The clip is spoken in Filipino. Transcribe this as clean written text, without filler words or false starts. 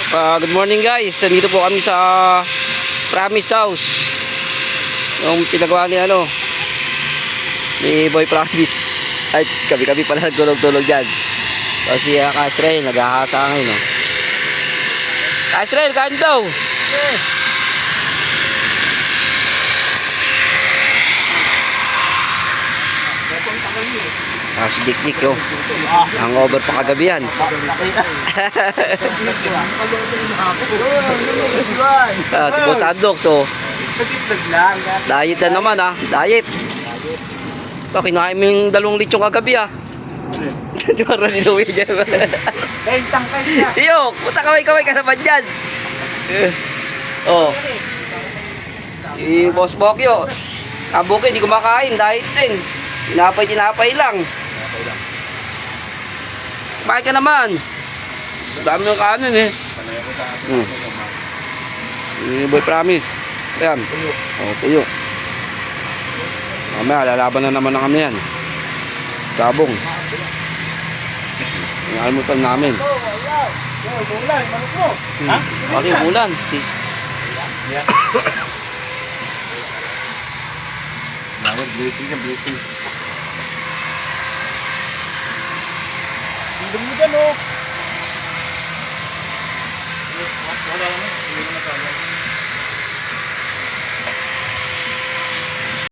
Good morning guys. Nandito po kami sa Promise House. Yung pinagawa ni ni Boy Promise. Ay, kami pala nagtulog-tulog dyan. So si Kasrael naghahasa ngayon. Kasrael, kain daw. Si Dik yung hangover pa kagabi yan. Si Boss Adok, so diet na naman diet. So, kinain mo yung 2 lechong kagabi Diba ni Louie dyan? Iyo, puta kaway-kaway ka naman dyan. Si Boss Bokyo Abuki, di kumakain, diet din. Tinapay lang. Kumain ka naman. Dami ng kanin Boy Promise. Ayan. Tuyo. Mamaya, lalaban na naman kami yan. Sabong. Yung almutan namin. Bakit umulan? Blessing. Hindi mo dyan, wala naman. Hindi mo na tayo.